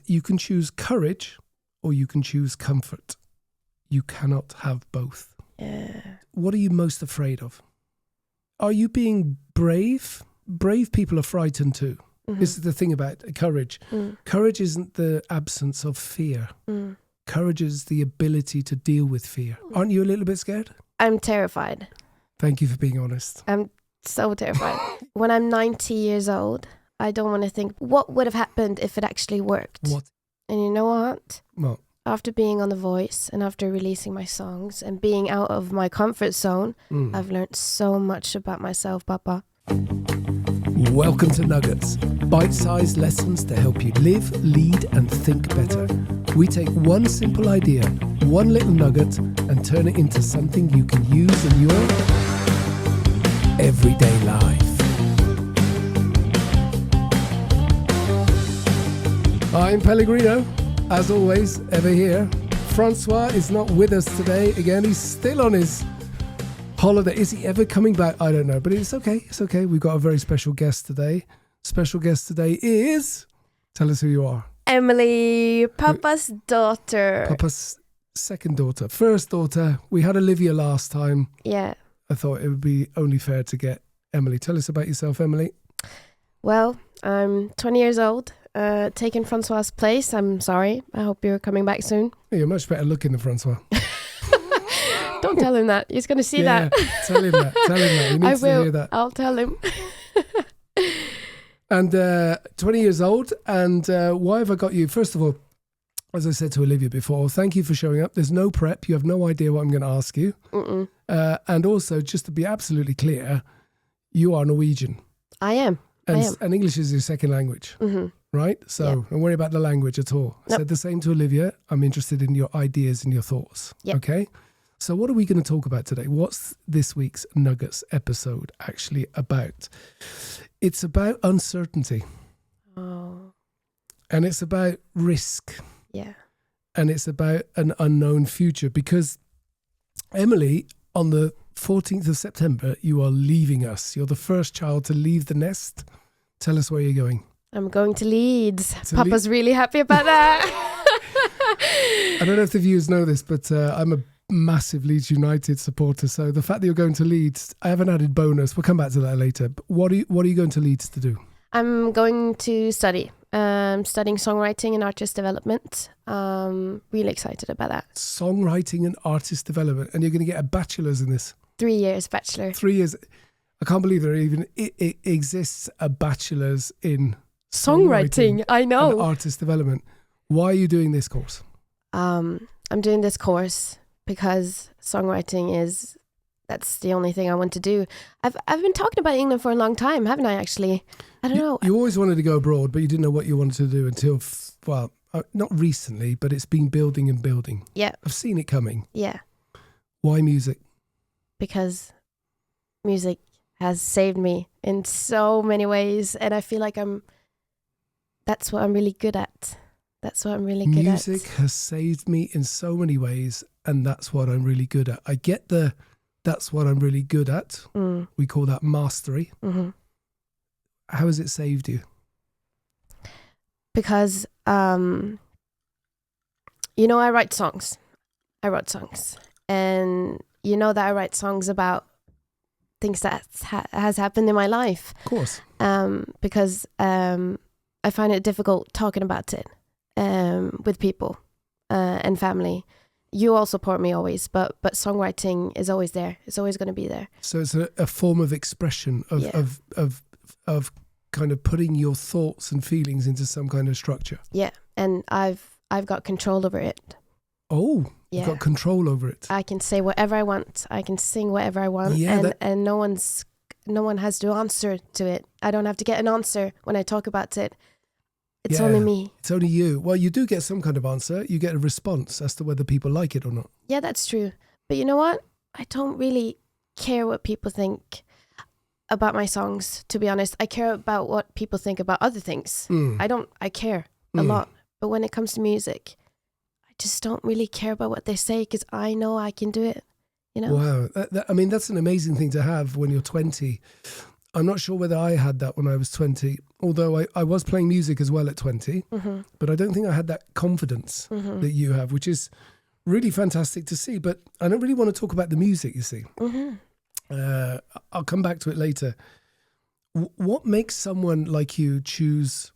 You can choose courage or you can choose comfort. You cannot have both. Yeah. What are you most afraid of? Are you being brave? Brave people are frightened too. Mm-hmm. This is the thing about courage. Mm. Courage isn't the absence of fear. Mm. Courage is the ability to deal with fear. Aren't you a little bit scared? I'm terrified. Thank you for being honest. I'm so terrified. When I'm 90 years old, I don't want to think what would have happened if it actually worked. What? And you know what? Well, After being on The Voice and after releasing my songs and being out of my comfort zone, I've learned so much about myself, Papa. Welcome to Nuggets, bite-sized lessons to help you live, lead and think better. We take one simple idea, one little nugget, and turn it into something you can use in your everyday life. I'm Pellegrino, as always, ever here. Francois is not with us today. Again, he's still on his holiday. Is he ever coming back? I don't know, but it's okay. It's okay. We've got a very special guest today. Special guest today is... Tell us who you are. Emily, Papa's daughter. Papa's second daughter. First daughter. We had Olivia last time. Yeah. I thought it would be only fair to get Emily. Tell us about yourself, Emily. Well, I'm 20 years old, taking Francois' place. I'm sorry. I hope you're coming back soon. You're much better looking than Francois. Don't tell him that. He's going to see that. Tell him that. Tell him that. He needs to hear that. I'll tell him. And 20 years old. And why have I got you? First of all, as I said to Olivia before, thank you for showing up. There's no prep. You have no idea what I'm going to ask you. And also, just to be absolutely clear, you are Norwegian. I am. And English is your second language, right? So don't worry about the language at all. I said the same to Olivia. I'm interested in your ideas and your thoughts. Yep. Okay? So what are we going to talk about today? What's this week's Nuggets episode actually about? It's about uncertainty. Oh. And it's about risk. Yeah. And it's about an unknown future. Because, Emily, on the 14th of September, you are leaving us. You're the first child to leave the nest. Tell us where you're going. I'm going to Leeds. Papa's really happy about that. I don't know if the viewers know this, but I'm a massive Leeds United supporter. So the fact that you're going to Leeds, I have an added bonus. We'll come back to that later. But what are you going to Leeds to do? I'm going to study. Studying songwriting and artist development. Really excited about that. Songwriting and artist development. And you're going to get a bachelor's in this? 3 years bachelor. 3 years. I can't believe there even it exists a bachelor's in songwriting. I know. And artist development. Why are you doing this course? I'm doing this course because songwriting that's the only thing I want to do. I've been talking about England for a long time, haven't I, actually? I don't know. You always wanted to go abroad, but you didn't know what you wanted to do until, not recently, but it's been building and building. Yeah. I've seen it coming. Yeah. Why music? Because music has saved me in so many ways, and I feel like that's what I'm really good at. That's what I'm really good at. Music has saved me in so many ways, and that's what I'm really good at. I get that's what I'm really good at. We call that mastery. Mm-hmm. How has it saved you? Because, I write songs. And you know that I write songs about things that has happened in my life. Of course. Because I find it difficult talking about it with people and family. You all support me always, but songwriting is always there. It's always going to be there. So it's a form of expression of kind of putting your thoughts and feelings into some kind of structure. Yeah, and I've got control over it. Oh, you've got control over it. I can say whatever I want. I can sing whatever I want, and no one has to answer to it. I don't have to get an answer when I talk about it. It's only me. It's only you. Well, you do get some kind of answer. You get a response as to whether people like it or not. Yeah, that's true. But you know what? I don't really care what people think about my songs, to be honest. I care about what people think about other things. I care a lot. But when it comes to music, I just don't really care about what they say because I know I can do it. You know? Wow. That's an amazing thing to have when you're 20. I'm not sure whether I had that when I was 20. although I was playing music as well at 20, but I don't think I had that confidence that you have, which is really fantastic to see. But I don't really want to talk about the music, you see. I'll come back to it later. What makes someone like you choose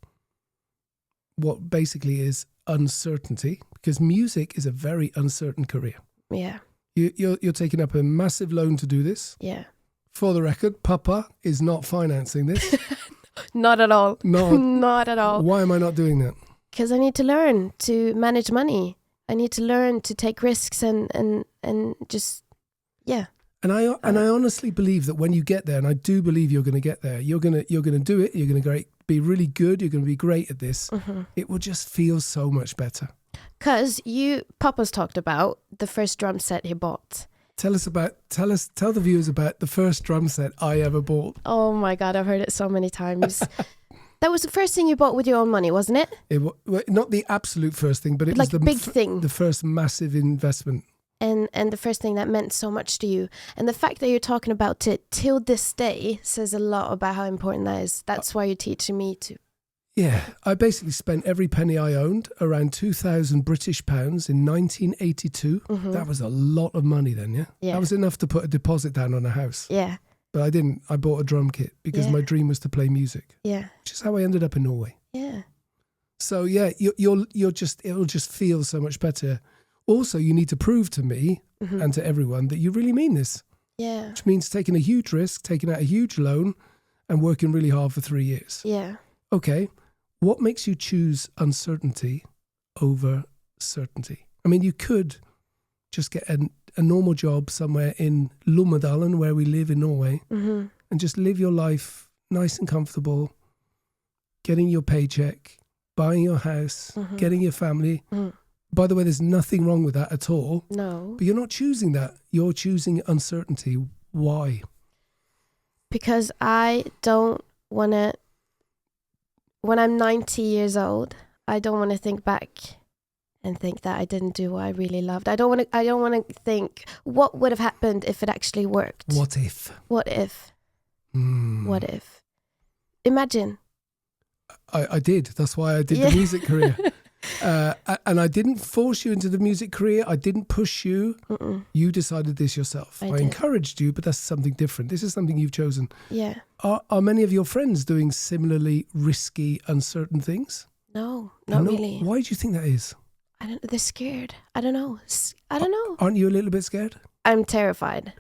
what basically is uncertainty? Because music is a very uncertain career. Yeah. You're taking up a massive loan to do this. Yeah. For the record, Papa is not financing this. Not at all. No. Not at all. Why am I not doing that? Because I need to learn to manage money. I need to learn to take risks and just, yeah. And I honestly believe that when you get there, and I do believe you're going to get there, you're going to do it. You're going to be really good. You're going to be great at this. It will just feel so much better. Because Papa's talked about the first drum set he bought. Tell the viewers about the first drum set I ever bought. Oh my God, I've heard it so many times. That was the first thing you bought with your own money, wasn't it? Not the absolute first thing, but it was the big thing. The first massive investment. And the first thing that meant so much to you. And the fact that you're talking about it till this day says a lot about how important that is. That's why you're teaching me to. Yeah, I basically spent every penny I owned, around 2,000 British pounds in 1982. That was a lot of money then, yeah? That was enough to put a deposit down on a house. Yeah. But I didn't. I bought a drum kit because my dream was to play music. Yeah. Which is how I ended up in Norway. Yeah. So yeah, it'll just feel so much better. Also, you need to prove to me and to everyone that you really mean this. Yeah. Which means taking a huge risk, taking out a huge loan and working really hard for 3 years. Yeah. Okay. What makes you choose uncertainty over certainty? I mean, you could just get a normal job somewhere in Lommedalen, where we live in Norway, and just live your life nice and comfortable, getting your paycheck, buying your house, getting your family. By the way, there's nothing wrong with that at all. No. But you're not choosing that. You're choosing uncertainty. Why? Because I don't want to, when I'm 90 years old, I don't want to think back and think that I didn't do what I really loved. I don't want to think what would have happened if it actually worked. What if? What if? What if? Imagine. I did. That's why I did the music career. And I didn't force you into the music career. I didn't push you. You decided this yourself. I encouraged you, but that's something different. This is something you've chosen. Yeah. Are many of your friends doing similarly risky, uncertain things? No, not really. Why do you think that is? They're scared. I don't know. I don't know. Aren't you a little bit scared? I'm terrified.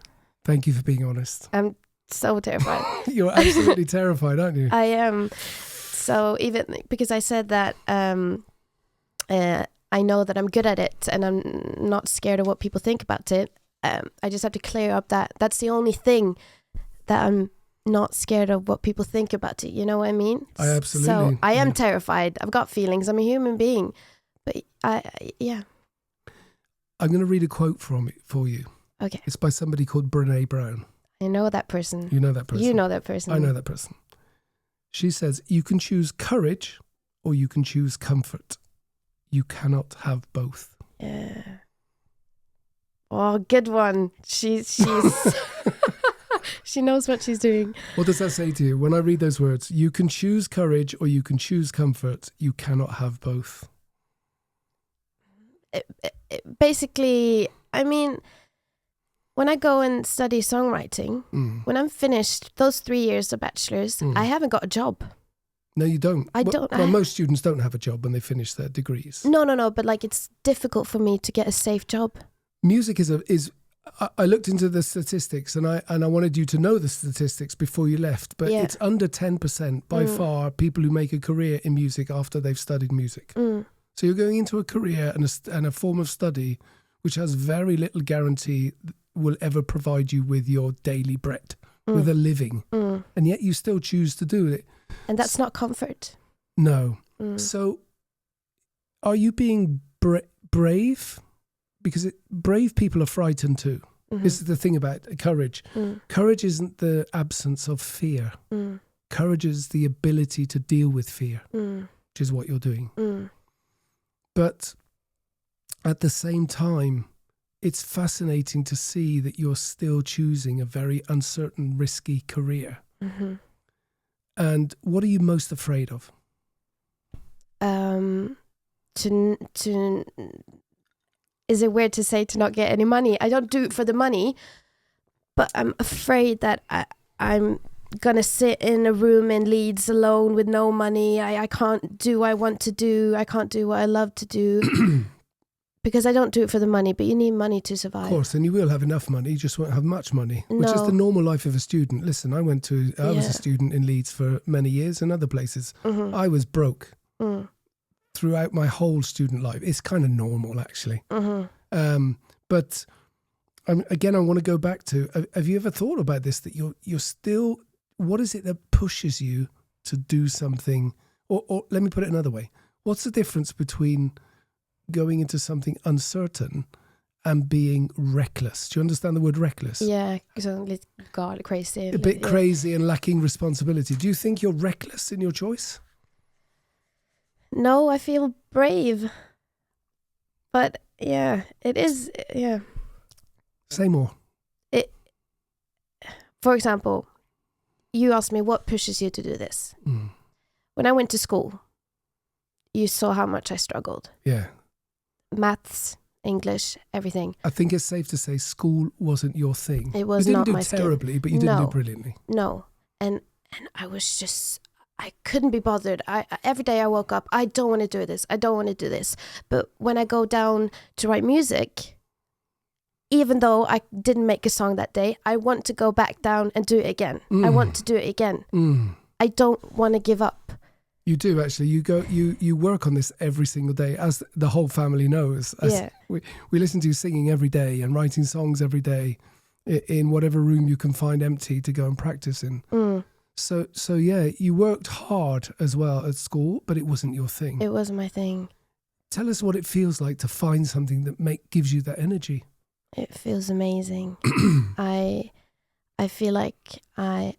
Thank you for being honest. I'm so terrified. You're absolutely terrified, aren't you? I am. So even because I said that I know that I'm good at it and I'm not scared of what people think about it. I just have to clear up that's the only thing that I'm not scared of what people think about it. You know what I mean? I absolutely. So I am terrified. I've got feelings. I'm a human being. But yeah. I'm going to read a quote for you. Okay. It's by somebody called Brené Brown. I know that person. You know that person. You know that person. I know that person. She says, you can choose courage or you can choose comfort. You cannot have both. Yeah. Oh, good one. She's she knows what she's doing. What does that say to you? When I read those words, you can choose courage or you can choose comfort. You cannot have both. Basically, I mean, when I go and study songwriting, when I'm finished those 3 years of bachelor's, I haven't got a job. No, you don't. I don't. Well, most students don't have a job when they finish their degrees. No. But like, it's difficult for me to get a safe job. Music is. I looked into the statistics, and I wanted you to know the statistics before you left. But it's under 10% by far people who make a career in music after they've studied music. So you're going into a career and a form of study which has very little guarantee will ever provide you with your daily bread, with a living. And yet you still choose to do it. And that's not comfort. No. So are you being brave? Because brave people are frightened too. This is the thing about courage. Courage isn't the absence of fear. Courage is the ability to deal with fear, which is what you're doing. But at the same time, it's fascinating to see that you're still choosing a very uncertain, risky career. And what are you most afraid of? To is it weird to say to not get any money? I don't do it for the money, but I'm afraid that I'm gonna sit in a room in Leeds alone with no money. I can't do what I want to do. I can't do what I love to do. Because I don't do it for the money, but you need money to survive. Of course, and you will have enough money, you just won't have much money, which is the normal life of a student. Listen, I was a student in Leeds for many years and other places. Mm-hmm. I was broke throughout my whole student life. It's kind of normal, actually. Mm-hmm. But again, I want to go back to, have you ever thought about this, that you're still, what is it that pushes you to do something? Or let me put it another way. What's the difference between going into something uncertain and being reckless? Do you understand the word reckless? Yeah, God, crazy. A bit crazy and lacking responsibility. Do you think you're reckless in your choice? No, I feel brave. But yeah, it is, yeah. Say more. For example, you asked me what pushes you to do this. When I went to school, you saw how much I struggled. Yeah. Maths, English, everything. I think it's safe to say school wasn't your thing. It was not my You didn't do terribly, but you didn't do brilliantly. No. And I was just, I couldn't be bothered. Every day I woke up, I don't want to do this. I don't want to do this. But when I go down to write music, even though I didn't make a song that day, I want to go back down and do it again. I want to do it again. I don't want to give up. You do, actually. You work on this every single day, as the whole family knows. We listen to you singing every day and writing songs every day in whatever room you can find empty to go and practice in. So yeah, you worked hard as well at school, but it wasn't your thing. It wasn't my thing. Tell us what it feels like to find something that gives you that energy. It feels amazing. I feel like I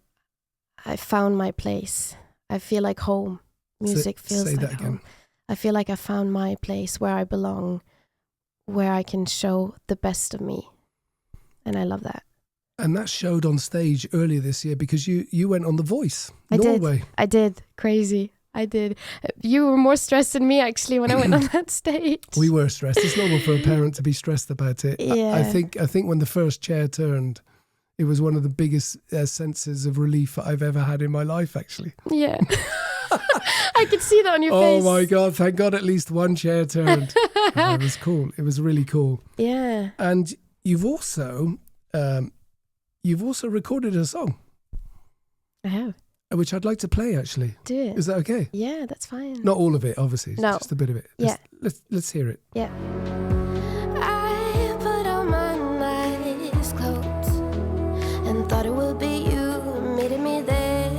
found my place. I feel like home. Music feels like home. I feel like I found my place where I belong, where I can show the best of me. And I love that. And that showed on stage earlier this year because you went on The Voice, Norway. I did. Crazy. I did. You were more stressed than me, actually, when I went on that stage. We were stressed. It's normal for a parent to be stressed about it. Yeah. I think when the first chair turned, it was one of the biggest senses of relief I've ever had in my life, actually. Yeah. I could see that on your face. Oh my God, thank God at least one chair turned. It was cool. It was really cool. Yeah. And you've also recorded a song. I have. Which I'd like to play, actually. Do it. Is that okay? Yeah, that's fine. Not all of it, obviously. No. Just a bit of it. Yeah. Let's hear it. Yeah. I put on my nice clothes and thought it would be you meeting me there.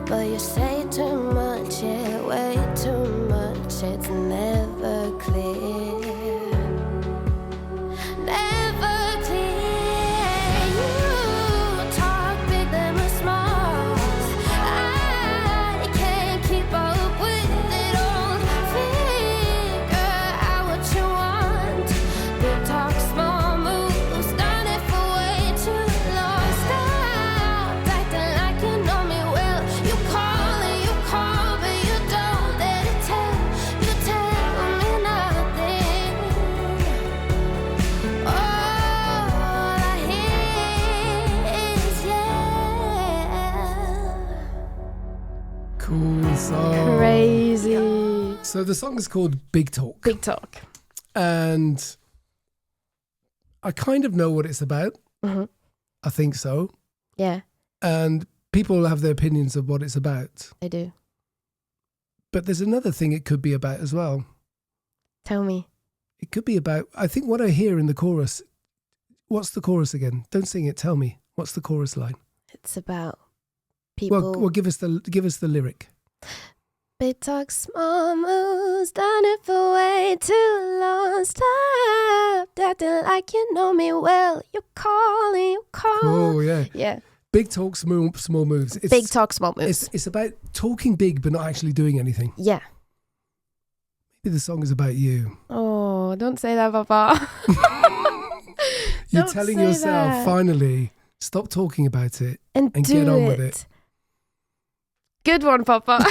But you say too much, yeah, way too much. It's never clear. Never clear. You talk big, them are small. I can't keep up with it all. Figure out what you want. Big talk, small moves. Done it for way too long. Stop acting like you know me well. You call, but you don't let it tell. You tell me nothing. All I hear is yeah. Cool song. Crazy. So the song is called Big Talk. Big talk. And I kind of know what it's about. Mm-hmm. I think so. Yeah, And people have their opinions of what it's about. I do. But there's another thing it could be about as well. Tell me. It could be about, I think what I hear in the chorus, what's the chorus again? Don't sing it, tell me. What's the chorus line? It's about people. Well, give us the lyric. Big talk, small moves, done it for way too long. Stop acting like you know me well. You call. Oh, yeah. Yeah. Big talk, small moves. It's, Big talk, small moves. It's about talking big but not actually doing anything. Yeah. Maybe the song is about you. Oh, don't say that, Papa. You're Don't telling say yourself, that. finally, stop talking about it and and do get on with it. Good one, Papa.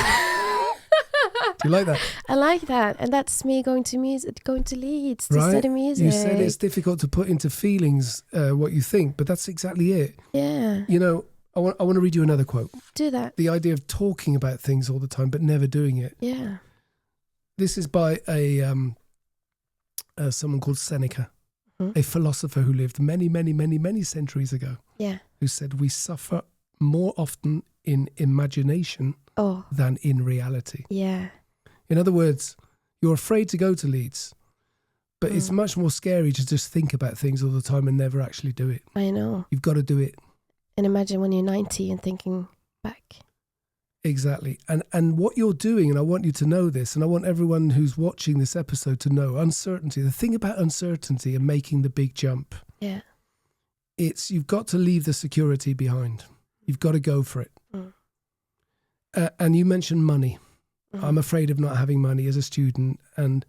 Do you like that? I like that. And that's me going to Leeds to study music. You said it's difficult to put into feelings what you think, but that's exactly it. Yeah. You know, I want to read you another quote. Do that. The idea of talking about things all the time but never doing it. Yeah. This is by someone called Seneca, a philosopher who lived many, many, many, many centuries ago. Yeah. Who said, we suffer more often in imagination than in reality. Yeah. In other words, you're afraid to go to Leeds, but it's much more scary to just think about things all the time and never actually do it. I know. You've got to do it. And imagine when you're 90 and thinking back. Exactly. And what you're doing, and I want you to know this, and I want everyone who's watching this episode to know, uncertainty, the thing about uncertainty and making the big jump, it's you've got to leave the security behind. You've got to go for it. And you mentioned money. I'm afraid of not having money as a student. And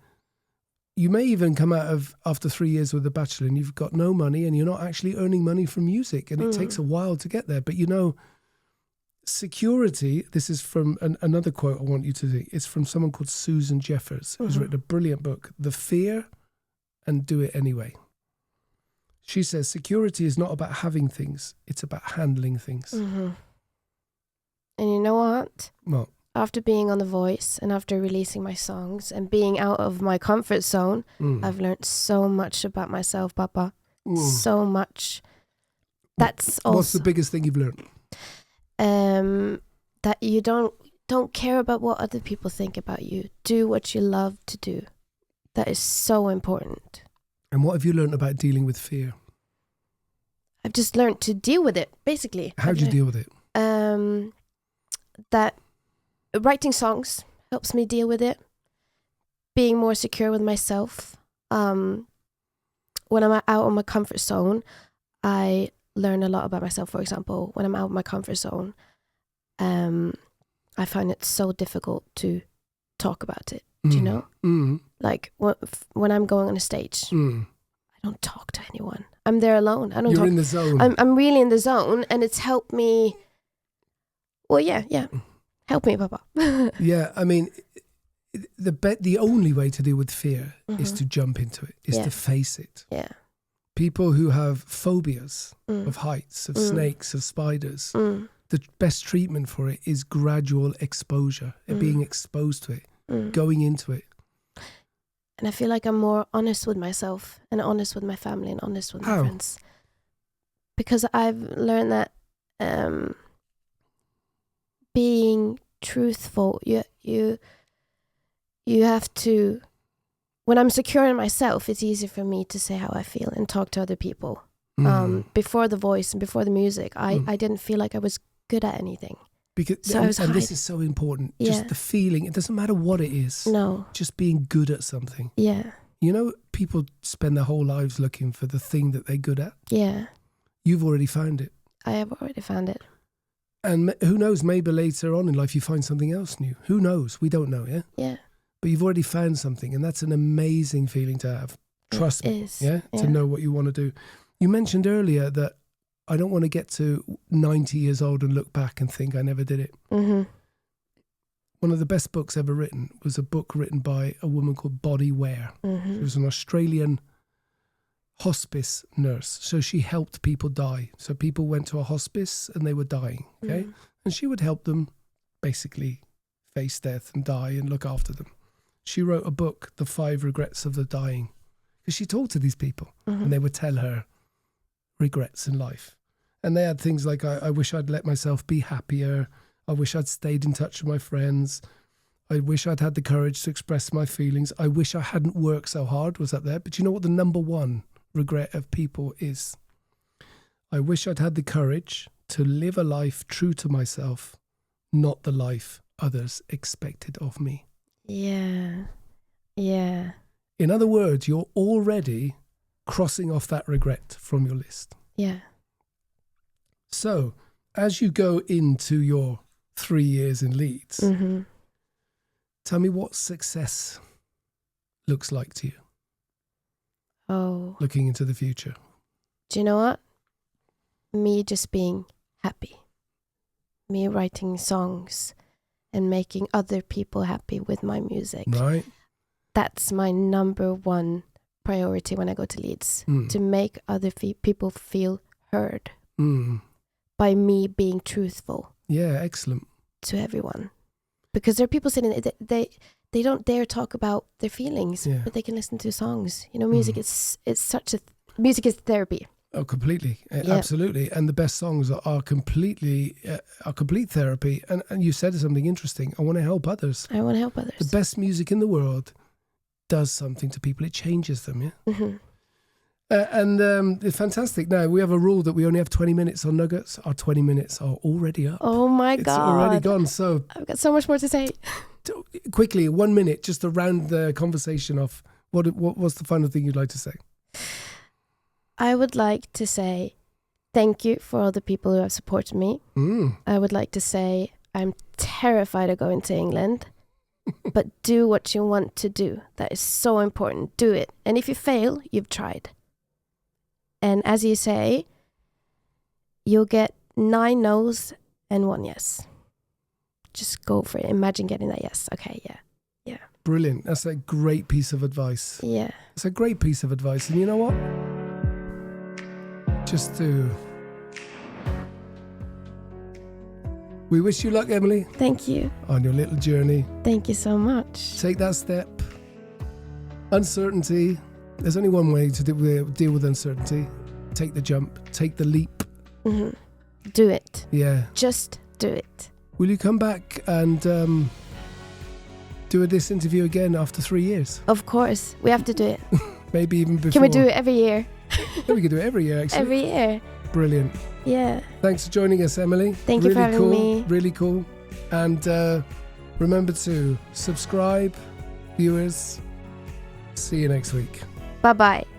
you may even come out of after 3 years with a bachelor and you've got no money and you're not actually earning money from music. And it takes a while to get there. But you know, security, this is from another quote I want you to see. It's from someone called Susan Jeffers, who's written a brilliant book, The Fear and Do It Anyway. She says, security is not about having things. It's about handling things. And you know what? Well, after being on The Voice and after releasing my songs and being out of my comfort zone, I've learned so much about myself, Papa. So much. That's also... What's the biggest thing you've learned? That you don't care about what other people think about you. Do what you love to do. That is so important. And what have you learned about dealing with fear? I've just learned to deal with it, basically. How do you deal with it? That writing songs helps me deal with it. Being more secure with myself. When I'm out of my comfort zone, I learn a lot about myself. For example, when I'm out of my comfort zone, I find it so difficult to talk about it. Do you know? Like when I'm going on a stage, I don't talk to anyone. I'm there alone. I don't. You're talk. in the zone. I'm really in the zone, and it's helped me. Well, yeah. Help me, Papa. Yeah, I mean, the only way to deal with fear is to jump into it, is to face it. Yeah. People who have phobias of heights, of snakes, of spiders, the best treatment for it is gradual exposure, being exposed to it, going into it. And I feel like I'm more honest with myself and honest with my family and honest with my friends. Because I've learned that being truthful, you have to... When I'm secure in myself, it's easy for me to say how I feel and talk to other people. Before The Voice and before the music, I didn't feel like I was good at anything. Because this is so important. Yeah. Just the feeling. It doesn't matter what it is. No. Just being good at something. Yeah. You know, people spend their whole lives looking for the thing that they're good at. Yeah. You've already found it. I have already found it. And who knows, maybe later on in life you find something else new. Who knows? We don't know, yeah? Yeah. But you've already found something, and that's an amazing feeling to have. Trust me, yeah? To know what you want to do. You mentioned earlier that I don't want to get to 90 years old and look back and think I never did it. One of the best books ever written was a book written by a woman called Bodie Ware. She was an Australian hospice nurse. So she helped people die. So people went to a hospice and they were dying, okay? And she would help them basically face death and die and look after them. She wrote a book, The 5 Regrets of the Dying, because she talked to these people and they would tell her regrets in life. And they had things like, I wish I'd let myself be happier. I wish I'd stayed in touch with my friends. I wish I'd had the courage to express my feelings. I wish I hadn't worked so hard, was up there. But you know what the number one regret of people is? I wish I'd had the courage to live a life true to myself, not the life others expected of me. Yeah. Yeah. In other words, you're already crossing off that regret from your list. Yeah. So, as you go into your 3 years in Leeds, tell me what success looks like to you. Oh. Looking into the future. Do you know what? Me just being happy. Me writing songs and making other people happy with my music. Right. That's my number one priority when I go to Leeds, to make other people feel heard by me being truthful. Yeah, excellent. To everyone. Because there are people sitting there, they don't dare talk about their feelings, but they can listen to songs. You know, music is music is therapy. Oh, completely. Absolutely. And the best songs are complete therapy. And you said something interesting. I want to help others. I want to help others. The best music in the world does something to people. It changes them, yeah? Mm-hmm. It's fantastic. Now, we have a rule that we only have 20 minutes on Nuggets. Our 20 minutes are already up. Oh, my God. It's already gone. So I've got so much more to say. Quickly, 1 minute, just to round the conversation off. What's the final thing you'd like to say? I would like to say thank you for all the people who have supported me. I would like to say I'm terrified of going to England, but do what you want to do. That is so important. Do it. And if you fail, you've tried. And as you say, you'll get 9 no's and 1 yes. Just go for it. Imagine getting that yes. Okay, yeah. Brilliant. That's a great piece of advice. Yeah. It's a great piece of advice. And you know what? We wish you luck, Emily. Thank you. On your little journey. Thank you so much. Take that step. Uncertainty. There's only one way to deal with uncertainty. Take the jump. Take the leap. Mm-hmm. Do it. Yeah. Just do it. Will you come back and do this interview again after 3 years? Of course. We have to do it. Maybe even before. Can we do it every year? Yeah, we could do it every year, actually. Every year. Brilliant. Yeah. Thanks for joining us, Emily. Thank you for having me. Really cool. And remember to subscribe, viewers. See you next week. Bye-bye.